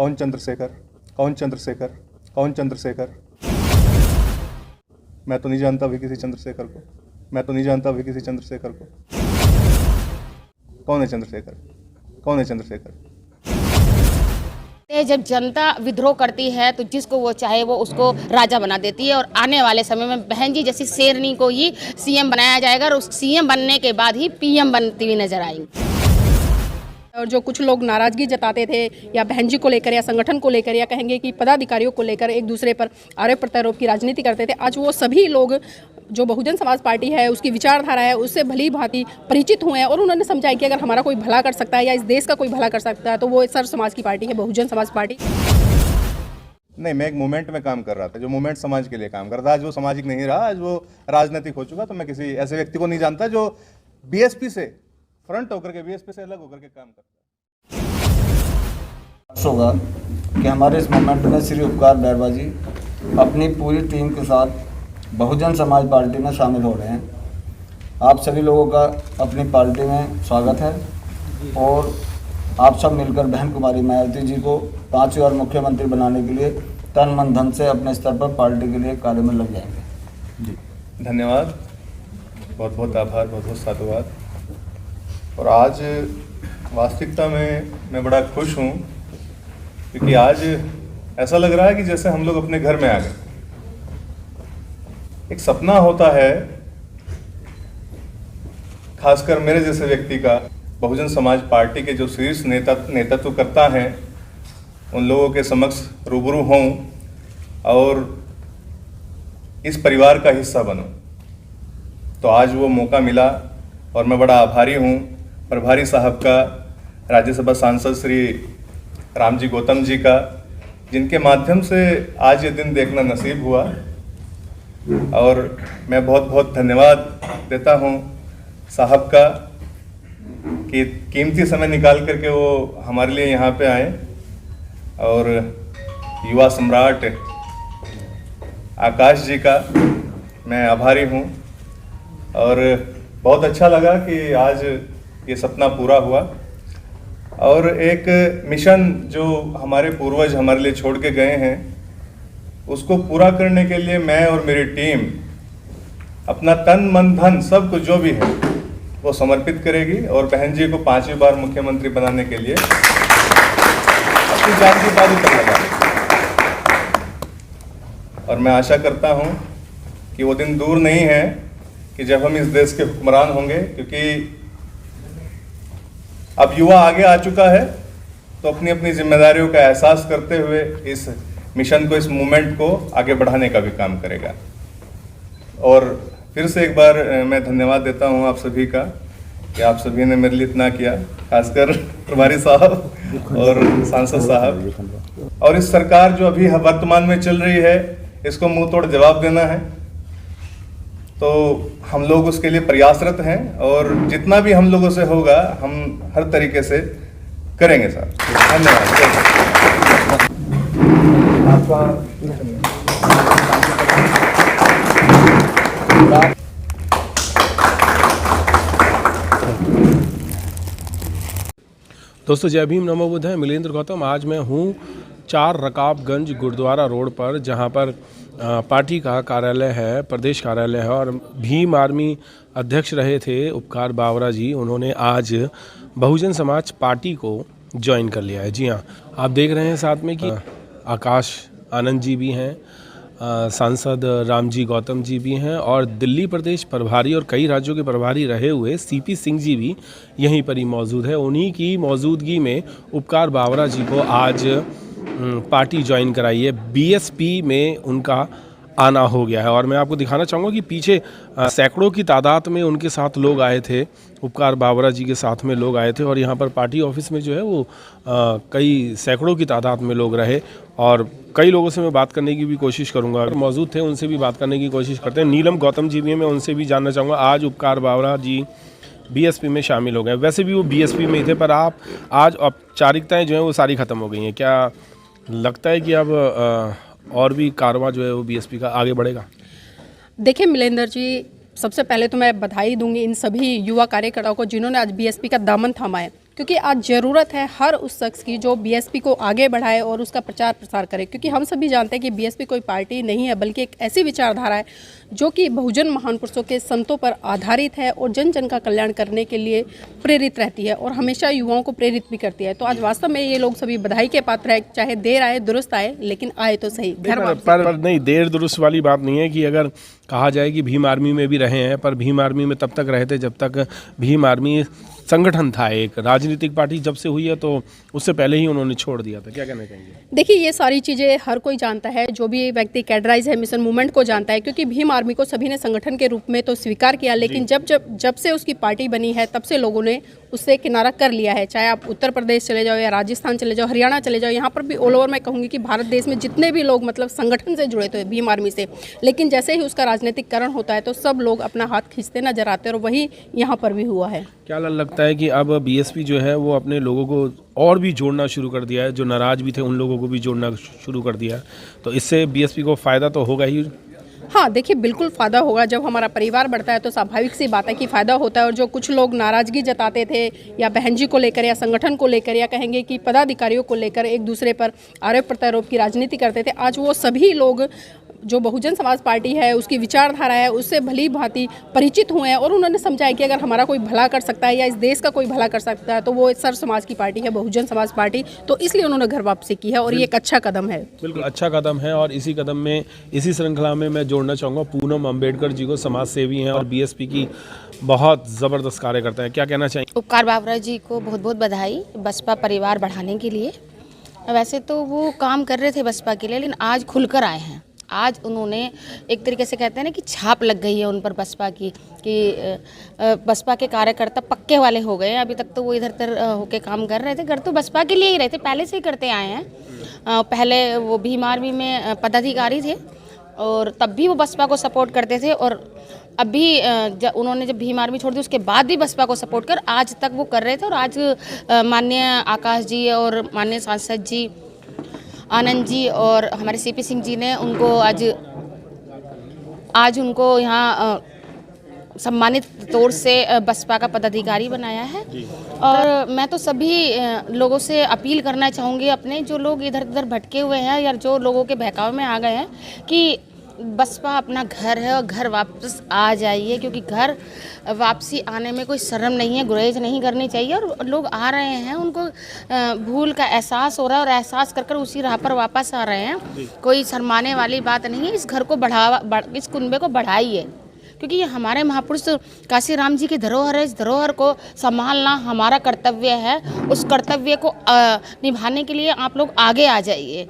कौन चंद्रशेखर? कौन चंद्रशेखर? कौन चंद्रशेखर? मैं तो नहीं जानता भी किसी चंद्रशेखर को। मैं तो नहीं जानता भी किसी चंद्रशेखर को। कौन है चंद्रशेखर? कौन है चंद्रशेखर? जब जनता विद्रोह करती है तो जिसको वो चाहे वो उसको राजा बना देती है और आने वाले समय में बहन जी जैसी शेरनी को ही सीएम बनाया जाएगा और उस सीएम बनने के बाद ही पीएम बनती हुई नजर आएंगी। और जो कुछ लोग नाराजगी जताते थे या बहन जी को लेकर या संगठन को लेकर या कहेंगे कि पदाधिकारियों को लेकर एक दूसरे पर आरोप प्रत्यारोप की राजनीति करते थे, आज वो सभी लोग जो बहुजन समाज पार्टी है उसकी विचारधारा है उससे भली भांति परिचित हुए हैं और उन्होंने समझा है कि अगर हमारा कोई भला कर सकता है या इस देश का कोई भला कर सकता है तो वो सर्व समाज की पार्टी है, बहुजन समाज पार्टी। नहीं, मैं एक मूवमेंट में काम कर रहा था, जो मूवमेंट समाज के लिए काम कर रहा था। आज वो सामाजिक नहीं रहा, आज वो राजनीतिक हो चुका। तो मैं किसी ऐसे व्यक्ति को नहीं जानता जो बीएसपी से फ्रंट होकर के, बीएसपी से अलग होकर के काम करता है। होगा कि हमारे इस मूवमेंट में श्री उपकार बैरवा जी अपनी पूरी टीम के साथ बहुजन समाज पार्टी में शामिल हो रहे हैं। आप सभी लोगों का अपनी पार्टी में स्वागत है और आप सब मिलकर बहन कुमारी मायावती जी को 5वीं बार मुख्यमंत्री बनाने के लिए तन मन धन से अपने स्तर पर पार्टी के लिए कार्य में लग जाएंगे। जी धन्यवाद, बहुत बहुत आभार, बहुत बहुत साधुवाद। और आज वास्तविकता में मैं बड़ा खुश हूँ क्योंकि आज ऐसा लग रहा है कि जैसे हम लोग अपने घर में आ गए। एक सपना होता है, खासकर मेरे जैसे व्यक्ति का, बहुजन समाज पार्टी के जो शीर्ष नेतृत्व करता है उन लोगों के समक्ष रूबरू हों और इस परिवार का हिस्सा बनूं। तो आज वो मौका मिला और मैं बड़ा आभारी हूँ प्रभारी साहब का, राज्यसभा सांसद श्री रामजी गौतम जी का, जिनके माध्यम से आज ये दिन देखना नसीब हुआ। और मैं बहुत बहुत धन्यवाद देता हूँ साहब का कि कीमती समय निकाल करके वो हमारे लिए यहाँ पे आए। और युवा सम्राट आकाश जी का मैं आभारी हूँ और बहुत अच्छा लगा कि आज ये सपना पूरा हुआ। और एक मिशन जो हमारे पूर्वज हमारे लिए छोड़ के गए हैं उसको पूरा करने के लिए मैं और मेरी टीम अपना तन मन धन सब कुछ जो भी है वो समर्पित करेगी और बहन जी को 5वीं बार मुख्यमंत्री बनाने के लिए अपनी जान की बाजी पर लगाएगी। और मैं आशा करता हूं कि वो दिन दूर नहीं है कि जब हम इस देश के हुक्मरान होंगे, क्योंकि अब युवा आगे आ चुका है तो अपनी अपनी जिम्मेदारियों का एहसास करते हुए इस मिशन को, इस मूवमेंट को आगे बढ़ाने का भी काम करेगा। और फिर से एक बार मैं धन्यवाद देता हूं आप सभी का कि आप सभी ने मेरे लिए इतना किया, खासकर प्रभारी साहब और सांसद साहब। और इस सरकार जो अभी वर्तमान में चल रही है इसको मुंह तोड़ जवाब देना है, तो हम लोग उसके लिए प्रयासरत हैं और जितना भी हम लोगों से होगा हम हर तरीके से करेंगे सर। धन्यवाद। दोस्तों जय भीम, नमो बुद्धाय। मिलेंद्र गौतम। आज मैं हूँ 4 रकाबगंज गुरुद्वारा रोड पर, जहाँ पर पार्टी का कार्यालय है, प्रदेश कार्यालय है। और भीम आर्मी अध्यक्ष रहे थे उपकार बावरा जी, उन्होंने आज बहुजन समाज पार्टी को ज्वाइन कर लिया है। जी हाँ, आप देख रहे हैं साथ में कि आकाश आनंद जी भी हैं, सांसद रामजी गौतम जी भी हैं और दिल्ली प्रदेश प्रभारी और कई राज्यों के प्रभारी रहे हुए सीपी सिंह जी भी यहीं पर ही मौजूद है। उन्हीं की मौजूदगी में उपकार बावरा जी को आज पार्टी ज्वाइन कराई है। बीएसपी में उनका आना हो गया है और मैं आपको दिखाना चाहूँगा कि पीछे सैकड़ों की तादाद में उनके साथ लोग आए थे, उपकार बावरा जी के साथ में लोग आए थे। और यहाँ पर पार्टी ऑफिस में जो है वो कई सैकड़ों की तादाद में लोग रहे और कई लोगों से मैं बात करने की भी कोशिश करूँगा, मौजूद थे उनसे भी बात करने की कोशिश करते हैं। नीलम गौतम जी भी हैं, मैं उनसे भी जानना चाहूँगा। आज उपकार बावरा जी बीएसपी में शामिल हो गए, वैसे भी वो बीएसपी में ही थे, पर आप आज औपचारिकताएँ जो हैं वो सारी ख़त्म हो गई हैं। क्या लगता है कि अब और भी कारवां जो है वो बीएसपी का आगे बढ़ेगा? देखिए मिलेंद्र जी, सबसे पहले तो मैं बधाई दूंगी इन सभी युवा कार्यकर्ताओं को जिन्होंने आज बीएसपी का दामन थामा है। क्योंकि आज ज़रूरत है हर उस शख्स की जो बीएसपी को आगे बढ़ाए और उसका प्रचार प्रसार करे, क्योंकि हम सभी जानते हैं कि बीएसपी कोई पार्टी नहीं है बल्कि एक ऐसी विचारधारा है जो कि बहुजन महान पुरुषों के संतों पर आधारित है और जन जन का कल्याण करने के लिए प्रेरित रहती है और हमेशा युवाओं को प्रेरित भी करती है। तो आज वास्तव में ये लोग सभी बधाई के पात्र है, चाहे देर आए दुरुस्त आए लेकिन आए तो सही घर वापस। पर नहीं, देर दुरुस्त वाली बात नहीं है कि अगर कहा जाए कि भीम आर्मी में भी रहे हैं, पर भीम आर्मी में तब तक रहे थे जब तक भीम आर्मी संगठन था, एक राजनीतिक पार्टी जब से हुई है तो उससे पहले ही उन्होंने छोड़ दिया था। क्या कहना चाहेंगे? देखिए, ये सारी चीज़ें हर कोई जानता है, जो भी व्यक्ति कैडराइज है मिशन मूवमेंट को जानता है, क्योंकि भीम आर्मी को सभी ने संगठन के रूप में तो स्वीकार किया, लेकिन जब से उसकी पार्टी बनी है तब से लोगों ने उससे किनारा कर लिया है। चाहे आप उत्तर प्रदेश चले जाओ या राजस्थान चले जाओ, हरियाणा चले जाओ, यहाँ पर भी ऑल ओवर मैं कहूँगी कि भारत देश में जितने भी लोग मतलब संगठन से जुड़े थे भीम आर्मी से, लेकिन जैसे ही उसका राजनीतिकरण होता है तो सब लोग अपना हाथ खींचते नजर आते हैं और वही यहाँ पर भी हुआ है। क्या लगता है कि अब बीएसपी जो है वो अपने लोगों को और भी जोड़ना शुरू कर दिया है, जो नाराज भी थे उन लोगों को भी जोड़ना शुरू कर दिया है, तो इससे बीएसपी को फ़ायदा तो होगा ही? हाँ, देखिए बिल्कुल फ़ायदा होगा। जब हमारा परिवार बढ़ता है तो स्वाभाविक सी बात है कि फ़ायदा होता है। और जो कुछ लोग नाराज़गी जताते थे या बहन जी को लेकर या संगठन को लेकर या कहेंगे कि पदाधिकारियों को लेकर एक दूसरे पर आरोप प्रत्यारोप की राजनीति करते थे, आज वो सभी लोग जो बहुजन समाज पार्टी है उसकी विचारधारा है उससे भली भांति परिचित हुए हैं और उन्होंने समझा है कि अगर हमारा कोई भला कर सकता है या इस देश का कोई भला कर सकता है तो वो सर्व समाज की पार्टी है, बहुजन समाज पार्टी। तो इसलिए उन्होंने घर वापसी की है और ये एक अच्छा कदम है। बिल्कुल अच्छा कदम है। और इसी कदम में, इसी श्रृंखला में मैं जोड़ना चाहूँगा पूनम अम्बेडकर जी को, समाज सेवी हैं और बीएसपी की बहुत ज़बरदस्त कार्य करते हैं। क्या कहना चाहिए? उपकार बाबरा जी को बहुत बहुत बधाई बसपा परिवार बढ़ाने के लिए। वैसे तो वो काम कर रहे थे बसपा के लिए, लेकिन आज खुलकर आए हैं। आज उन्होंने एक तरीके से कहते हैं ना कि छाप लग गई है उन पर बसपा की, कि बसपा के कार्यकर्ता पक्के वाले हो गए हैं। अभी तक तो वो इधर उधर होके काम कर रहे थे, कर तो बसपा के लिए ही रहे थे, पहले से ही करते आए हैं। पहले वो भीम आर्मी में पदाधिकारी थे और तब भी वो बसपा को सपोर्ट करते थे और अभी उन्होंने जब भीम आर्मी छोड़ दी उसके बाद भी बसपा को सपोर्ट कर आज तक वो कर रहे थे। और आज माननीय आकाश जी और माननीय सांसद जी आनंद जी और हमारे सीपी सिंह जी ने उनको आज उनको यहाँ सम्मानित तौर से बसपा का पदाधिकारी बनाया है। और मैं तो सभी लोगों से अपील करना चाहूँगी, अपने जो लोग इधर उधर भटके हुए हैं या जो लोगों के बहकाव में आ गए हैं, कि बसपा अपना घर है और घर वापस आ जाइए, क्योंकि घर वापसी आने में कोई शर्म नहीं है, गुरेज नहीं करनी चाहिए। और लोग आ रहे हैं, उनको भूल का एहसास हो रहा है और एहसास कर उसी राह पर वापस आ रहे हैं। कोई शर्माने वाली बात नहीं है। इस घर को इस कुनबे को बढ़ाइए, क्योंकि ये हमारे महापुरुष काशी राम जी की धरोहर है। इस धरोहर को संभालना हमारा कर्तव्य है। उस कर्तव्य को निभाने के लिए आप लोग आगे आ जाइए,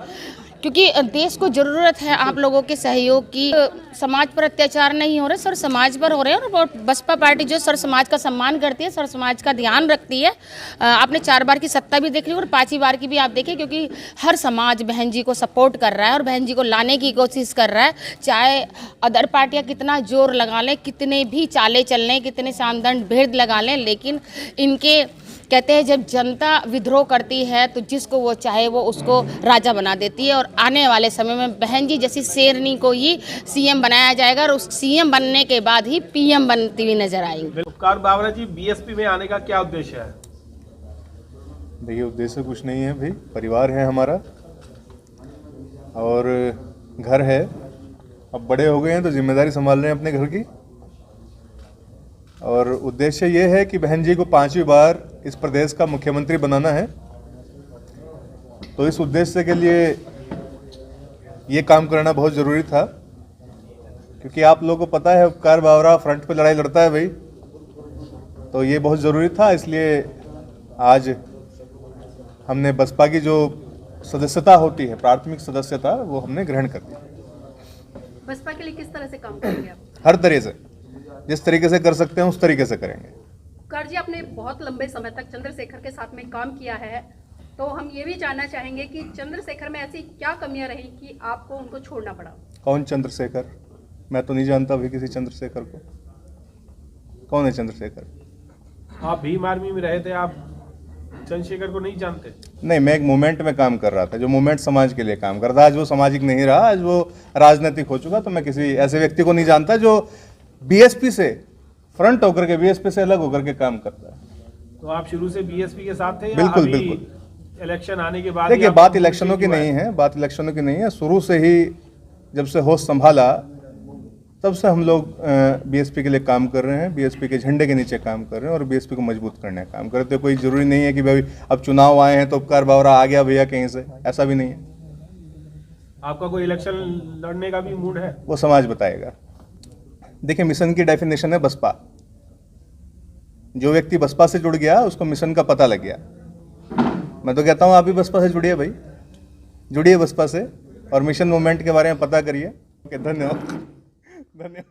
क्योंकि देश को ज़रूरत है आप लोगों के सहयोग की। समाज पर अत्याचार नहीं हो रहे, सर समाज पर हो रहे हैं। और बसपा पार्टी जो सर समाज का सम्मान करती है, सर समाज का ध्यान रखती है। आपने 4 बार की सत्ता भी देख ली और 5वीं बार की भी आप देखें, क्योंकि हर समाज बहन जी को सपोर्ट कर रहा है और बहन जी को लाने की कोशिश कर रहा है। चाहे अदर पार्टियाँ कितना जोर लगा लें, कितने भी चाले चल लें, कितने सामदंड भेद लगा लें, लेकिन इनके कहते हैं जब जनता विद्रोह करती है तो जिसको वो चाहे वो उसको राजा बना देती है। और आने वाले समय में बहन जी जैसी शेरनी को ही सीएम बनाया जाएगा और उस सीएम बनने के बाद ही पीएम बनती हुई नजर आएगी। उपकार बावरा जी, बीएसपी में आने का क्या उद्देश्य है? देखिए, उद्देश्य कुछ नहीं है भाई, परिवार है हमारा और घर है। अब बड़े हो गए हैं तो जिम्मेदारी संभाल रहे हैं अपने घर की। और उद्देश्य ये है कि बहन जी को 5वीं बार इस प्रदेश का मुख्यमंत्री बनाना है। तो इस उद्देश्य के लिए ये काम करना बहुत ज़रूरी था, क्योंकि आप लोगों को पता है उपकार बावरा फ्रंट पे लड़ाई लड़ता है भाई, तो ये बहुत ज़रूरी था। इसलिए आज हमने बसपा की जो सदस्यता होती है, प्राथमिक सदस्यता, वो हमने ग्रहण कर दी। बसपा के लिए किस तरह से काम करेंगे आप? हर तरह से, जिस तरीके से कर सकते हैं उस तरीके से करेंगे। उपकार जी, आपने बहुत लंबे समय तक चंद्रशेखर के साथ में काम किया है, तो हम ये भी जानना चाहेंगे कि चंद्रशेखर में ऐसी क्या कमियां रही कि आपको उनको छोड़ना पड़ा? कौन चंद्रशेखर? मैं तो नहीं जानता भी किसी चंद्रशेखर को। कौन है चंद्रशेखर? आप भीम आर्मी में रहे थे, आप चंद्रशेखर को नहीं जानते? नहीं, मैं एक मूवमेंट में काम कर रहा था, जो मूवमेंट समाज के लिए काम करता था। आज वो सामाजिक नहीं रहा, आज वो राजनीतिक हो चुका। तो मैं किसी ऐसे व्यक्ति को नहीं जानता जो बीएसपी से फ्रंट होकर के, बीएसपी से अलग होकर के काम करता है। तो आप शुरू से बीएसपी के साथ थे या बिल्कुल, अभी बिल्कुल। इलेक्शन आने के बाद देखिए, या बात आपको इलेक्शनों की हुआ नहीं है, बात इलेक्शनों की नहीं है। शुरू से ही जब से होश संभाला तब से हम लोग बीएसपी के लिए काम कर रहे हैं, बीएसपी के झंडे के नीचे काम कर रहे हैं और बीएसपी को मजबूत करने का काम कर रहे हैं। तो कोई ज़रूरी नहीं है कि भाई अब चुनाव आए हैं तो उपकार बावरा आ गया भैया कहीं से, ऐसा भी नहीं है। आपका कोई इलेक्शन लड़ने का भी मूड है? वो समाज बताएगा। देखिए, मिशन की डेफिनेशन है बसपा। जो व्यक्ति बसपा से जुड़ गया उसको मिशन का पता लग गया। मैं तो कहता हूँ आप भी बसपा से जुड़िए भाई, जुड़िए बसपा से और मिशन मूवमेंट के बारे में पता करिए। ओके, धन्यवाद। धन्यवाद।